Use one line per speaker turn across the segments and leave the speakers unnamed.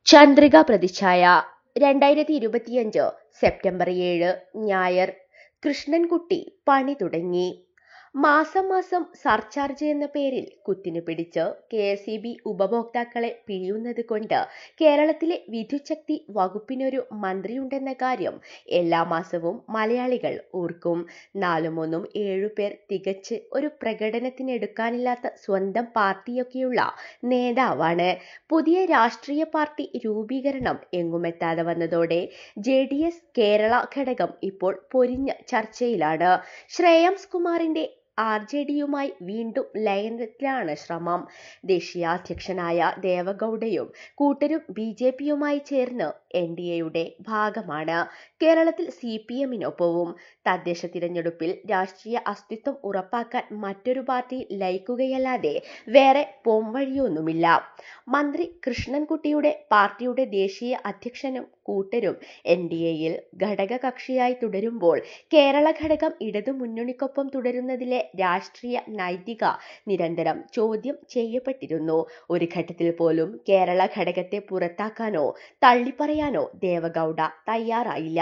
ചന്ദ്രിക പ്രതിച്ഛായ 2025 സെപ്റ്റംബർ 7 ഞായർ. കൃഷ്ണൻകുട്ടി പണി തുടങ്ങി. മാസം മാസം സർചാർജ് എന്ന പേരിൽ കുത്തിനു പിടിച്ച് KSEB ഉപഭോക്താക്കളെ പിഴിയുന്നത് കൊണ്ട് കേരളത്തിലെ വിദ്യുച്ഛക്തി വകുപ്പിനൊരു മന്ത്രിയുണ്ടെന്ന കാര്യം എല്ലാ മാസവും മലയാളികൾ ഓർക്കും. 4 3 പേർ തികച്ച് ഒരു പ്രകടനത്തിനെടുക്കാനില്ലാത്ത സ്വന്തം പാർട്ടിയൊക്കെയുള്ള നേതാവാണ്. പുതിയ രാഷ്ട്രീയ പാർട്ടി രൂപീകരണം എങ്ങുമെത്താതെ വന്നതോടെ JDS കേരള ഘടകം ഇപ്പോൾ പൊരിഞ്ഞ ചർച്ചയിലാണ്. ശ്രേയാംസ് കുമാറിന്റെ RJDയുമായി വീണ്ടും ലയനത്തിലാണ് ശ്രമം. ദേശീയാധ്യക്ഷനായ ദേവഗൌഡയും കൂട്ടരും BJPയുമായി ചേർന്ന് NDAയുടെ ഭാഗമാണ്. കേരളത്തിൽ CPMനൊപ്പവും. തദ്ദേശ തിരഞ്ഞെടുപ്പിൽ രാഷ്ട്രീയ അസ്തിത്വം ഉറപ്പാക്കാൻ മറ്റൊരു പാർട്ടി ലയിക്കുകയല്ലാതെ വേറെ പോംവഴിയൊന്നുമില്ല. മന്ത്രി കൃഷ്ണൻകുട്ടിയുടെ പാർട്ടിയുടെ ദേശീയ അധ്യക്ഷനും കൂട്ടരും NDAയിൽ ഘടകകക്ഷിയായി തുടരുമ്പോൾ കേരള ഘടകം ഇടതുമുന്നണിക്കൊപ്പം തുടരുന്നതിലെ രാഷ്ട്രീയ നൈതിക നിരന്തരം ചോദ്യം ചെയ്യപ്പെട്ടിരുന്നു. ഒരു ഘട്ടത്തിൽ പോലും കേരള ഘടകത്തെ പുറത്താക്കാനോ തള്ളിപ്പറയാനോ ദേവഗൌഡ തയ്യാറായില്ല.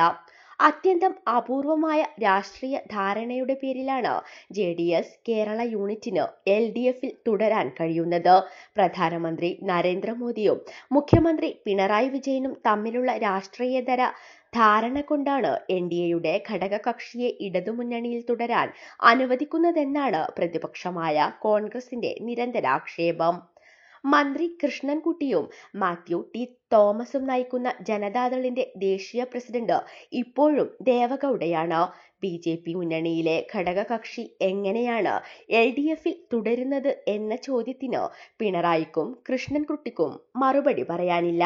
അത്യന്തം അപൂർവമായ രാഷ്ട്രീയ ധാരണയുടെ പേരിലാണ് JDS കേരള യൂണിറ്റിന് LDFൽ തുടരാൻ കഴിയുന്നത്. പ്രധാനമന്ത്രി നരേന്ദ്രമോദിയും മുഖ്യമന്ത്രി പിണറായി വിജയനും തമ്മിലുള്ള രാഷ്ട്രീയേതര ധാരണ കൊണ്ടാണ് NDAയുടെ ഘടകകക്ഷിയെ ഇടതുമുന്നണിയിൽ തുടരാൻ അനുവദിക്കുന്നതെന്നാണ് പ്രതിപക്ഷമായ കോൺഗ്രസിന്റെ നിരന്തരാക്ഷേപം. മന്ത്രി കൃഷ്ണൻകുട്ടിയും മാത്യു T തോമസും നയിക്കുന്ന ജനതാദളിന്റെ ദേശീയ പ്രസിഡന്റ് ഇപ്പോഴും ദേവഗൌഡയാണ്. BJP മുന്നണിയിലെ ഘടകകക്ഷി എങ്ങനെയാണ് LDFൽ തുടരുന്നത് എന്ന ചോദ്യത്തിന് പിണറായിക്കും കൃഷ്ണൻകുട്ടിക്കും മറുപടി പറയാനില്ല.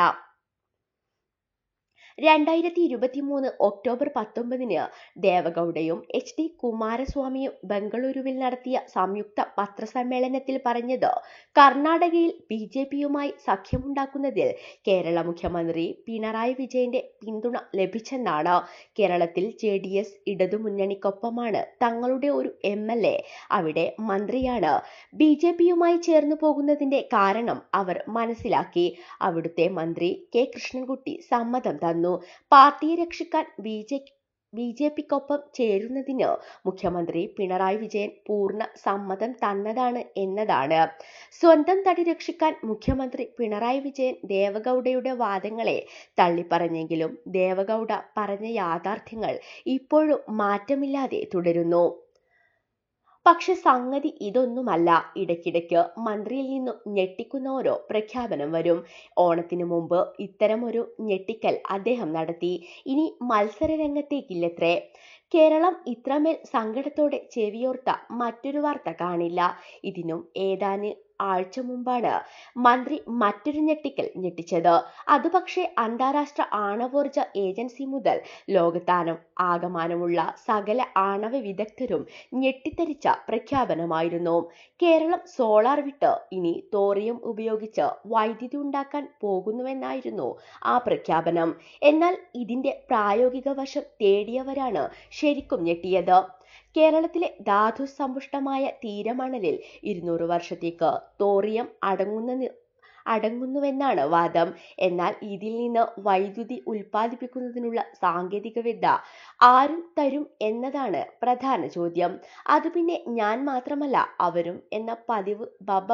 2023 ഒക്ടോബർ 19 ദേവഗൌഡയും HD കുമാരസ്വാമിയും ബംഗളൂരുവിൽ നടത്തിയ സംയുക്ത പത്രസമ്മേളനത്തിൽ പറഞ്ഞത് കർണാടകയിൽ BJPയുമായി സഖ്യമുണ്ടാക്കുന്നതിൽ കേരള മുഖ്യമന്ത്രി പിണറായി വിജയന്റെ പിന്തുണ ലഭിച്ചെന്നാണ്. കേരളത്തിൽ JDS ഇടതുമുന്നണിക്കൊപ്പമാണ്. തങ്ങളുടെ ഒരു MLA അവിടെ മന്ത്രിയാണ്. BJPയുമായി ചേർന്നു പോകുന്നതിന്റെ കാരണം അവർ മനസ്സിലാക്കി. അവിടുത്തെ മന്ത്രി K കൃഷ്ണൻകുട്ടി സമ്മതം തന്നു. പാർട്ടിയെ രക്ഷിക്കാൻ BJPക്കൊപ്പം ചേരുന്നതിന് മുഖ്യമന്ത്രി പിണറായി വിജയൻ പൂർണ്ണ സമ്മതം തന്നതാണ് എന്നതാണ്. സ്വന്തം തടി രക്ഷിക്കാൻ മുഖ്യമന്ത്രി പിണറായി വിജയൻ ദേവഗൌഡയുടെ വാദങ്ങളെ തള്ളിപ്പറഞ്ഞെങ്കിലും ദേവഗൌഡ പറഞ്ഞ യാഥാർത്ഥ്യങ്ങൾ ഇപ്പോഴും മാറ്റമില്ലാതെ തുടരുന്നു. പക്ഷെ സംഗതി ഇതൊന്നുമല്ല. ഇടയ്ക്കിടയ്ക്ക് മന്ത്രിയിൽ നിന്നും ഞെട്ടിക്കുന്ന ഓരോ പ്രഖ്യാപനം വരും. ഓണത്തിന് മുമ്പ് ഇത്തരമൊരു ഞെട്ടിക്കൽ അദ്ദേഹം നടത്തി. ഇനി മത്സര രംഗത്തേക്കില്ലത്രേ. കേരളം ഇത്രമേൽ സങ്കടത്തോടെ ചെവിയോർത്ത മറ്റൊരു വാർത്ത കാണില്ല. ഇതിനും ഏതാനും ആഴ്ച മുമ്പാണ് മന്ത്രി മറ്റൊരു ഞെട്ടിക്കൽ ഞെട്ടിച്ചത്. അത് പക്ഷേ അന്താരാഷ്ട്ര ആണവോർജ ഏജൻസി മുതൽ ലോകത്താകമാനമുള്ള സകല ആണവ വിദഗ്ധരും ഞെട്ടിത്തരിച്ച പ്രഖ്യാപനമായിരുന്നു. കേരളം സോളാർ വിട്ട് ഇനി തോറിയം ഉപയോഗിച്ച് വൈദ്യുതി ഉണ്ടാക്കാൻ പോകുന്നുവെന്നായിരുന്നു ആ പ്രഖ്യാപനം. എന്നാൽ ഇതിന്റെ പ്രായോഗിക വശം തേടിയവരാണ് ശരിക്കും ഞെട്ടിയത്. കേരളത്തിലെ ധാതുസമ്പുഷ്ടമായ തീരമണലിൽ 200 വർഷത്തേക്ക് തോറിയം അടങ്ങുന്നുവെന്നാണ് വാദം. എന്നാൽ ഇതിൽ നിന്ന് വൈദ്യുതി ഉൽപ്പാദിപ്പിക്കുന്നതിനുള്ള സാങ്കേതികവിദ്യ ആരും തരും എന്നതാണ് പ്രധാന ചോദ്യം. അത് പിന്നെ ഞാൻ മാത്രമല്ല അവരും എന്ന പതിവ് ബബ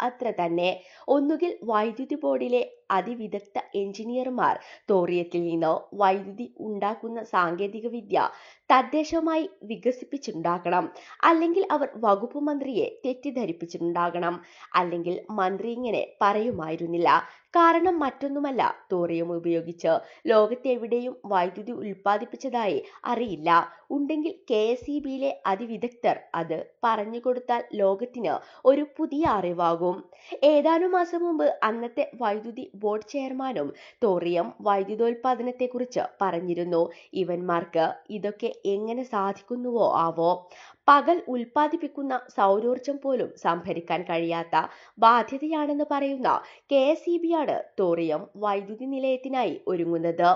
അത്ര തന്നെ. ഒന്നുകിൽ വൈദ്യുതി ബോർഡിലെ അതിവിദഗ്ധ എഞ്ചിനീയർമാർ തോറിയത്തിൽ നിന്ന് വൈദ്യുതി ഉണ്ടാക്കുന്ന സാങ്കേതികവിദ്യ തദ്ദേശമായി വികസിപ്പിച്ചുണ്ടാക്കണം. അല്ലെങ്കിൽ അവർ വകുപ്പ് മന്ത്രിയെ തെറ്റിദ്ധരിപ്പിച്ചിട്ടുണ്ടാകണം. അല്ലെങ്കിൽ മന്ത്രി ഇങ്ങനെ പറയുമായിരുന്നില്ല. കാരണം മറ്റൊന്നുമല്ല, തോറിയം ഉപയോഗിച്ച് ലോകത്തെവിടെയും വൈദ്യുതി ഉൽപ്പാദിപ്പിച്ചതായി അറിയില്ല. ഉണ്ടെങ്കിൽ KSEBയിലെ അതിവിദഗ്ധർ അത് പറഞ്ഞുകൊടുത്താൽ ലോകത്തിന് ഒരു പുതിയ അറിവാകും. ഏതാനും മാസം മുമ്പ് അന്നത്തെ വൈദ്യുതി ബോർഡ് ചെയർമാനും തോറിയം വൈദ്യുതോൽപാദനത്തെക്കുറിച്ച് പറഞ്ഞിരുന്നു. ഇവന്മാർക്ക് ഇതൊക്കെ എങ്ങനെ സാധിക്കുന്നുവോ ആവോ. പകൽ ഉൽപ്പാദിപ്പിക്കുന്ന സൗരോർജം പോലും സംഭരിക്കാൻ കഴിയാത്ത ബാധ്യതയാണെന്ന് പറയുന്ന KSEBയാണ് തോറിയം വൈദ്യുതി നിലയത്തിനായി ഒരുങ്ങുന്നത്.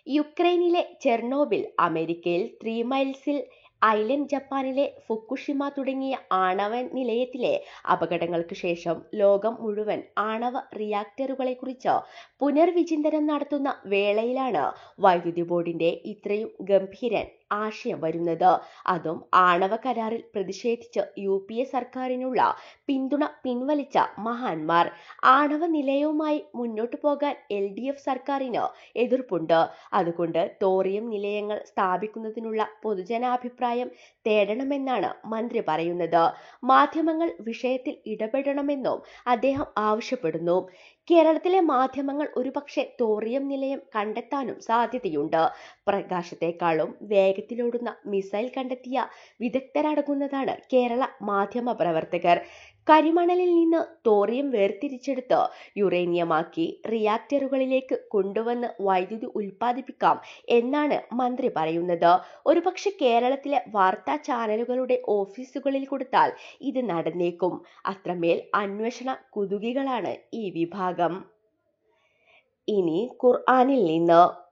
യുക്രൈനിലെ ചെർണോബിൽ, അമേരിക്കയിൽ 3 മൈൽസിൽ ഐലൻഡ് ജപ്പാനിലെ ഫുക്കുഷിമ തുടങ്ങിയ ആണവ നിലയത്തിലെ അപകടങ്ങൾക്ക് ശേഷം ലോകം മുഴുവൻ ആണവ റിയാക്ടറുകളെക്കുറിച്ച് പുനർവിചിന്തനം നടത്തുന്ന വേളയിലാണ് വൈദ്യുതി ബോർഡിന്റെ ഇത്രയും ഗംഭീരൻ ആശയം വരുന്നത്. അതും ആണവ കരാറിൽ പ്രതിഷേധിച്ച് UPA സർക്കാരിനുള്ള പിന്തുണ പിൻവലിച്ച മഹാന്മാർ. ആണവ നിലയവുമായി മുന്നോട്ടു പോകാൻ LDF സർക്കാരിന് എതിർപ്പുണ്ട്. അതുകൊണ്ട് തോറിയം നിലയങ്ങൾ സ്ഥാപിക്കുന്നതിനുള്ള പൊതുജനാഭിപ്രായം തേടണമെന്നാണ് മന്ത്രി പറയുന്നത്. മാധ്യമങ്ങൾ വിഷയത്തിൽ ഇടപെടണമെന്നും അദ്ദേഹം ആവശ്യപ്പെടുന്നു. കേരളത്തിലെ മാധ്യമങ്ങൾ ഒരുപക്ഷെ തോറിയം നിലയം കണ്ടെത്താനും സാധ്യതയുണ്ട്. പ്രകാശത്തെക്കാളും വേഗത്തിലോടുന്ന മിസൈൽ കണ്ടെത്തിയ വിദഗ്ധരടങ്ങുന്നതാണ് കേരള മാധ്യമ പ്രവർത്തകർ. കരിമണലിൽ നിന്ന് തോറിയം വേർതിരിച്ചെടുത്ത് യുറേനിയമാക്കി റിയാക്ടറുകളിലേക്ക് കൊണ്ടുവന്ന് വൈദ്യുതി ഉൽപ്പാദിപ്പിക്കാം എന്നാണ് മന്ത്രി പറയുന്നത്. ഒരുപക്ഷെ കേരളത്തിലെ വാർത്താ ചാനലുകളുടെ ഓഫീസുകളിൽ കൊടുത്താൽ ഇത് നടന്നേക്കും. അത്രമേൽ അന്വേഷണ കുതുകികളാണ് ഈ വിഭാഗം. ഇനി ഖുർആനിൽ നിന്ന്.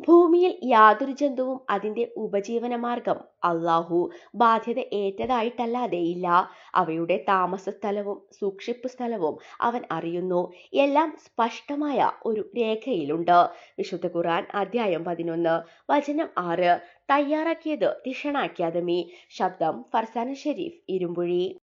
ഭൂമിയിൽ യാതൊരു ജന്തുവും അതിന്റെ ഉപജീവനമാർഗം അല്ലാഹു ബാധ്യത ഏറ്റതായിട്ടല്ലാതെയില്ല. അവയുടെ താമസ സ്ഥലവും സൂക്ഷിപ്പ് സ്ഥലവും അവൻ അറിയുന്നു. എല്ലാം സ്പഷ്ടമായ ഒരു രേഖയിലുണ്ട്. വിശുദ്ധ ഖുർആൻ അധ്യായം 11 വചനം 6. തയ്യാറാക്കിയത് തിഷണ അക്കാദമി. ശബ്ദം ഫർസാന ഷെരീഫ് ഇരുമ്പുഴി.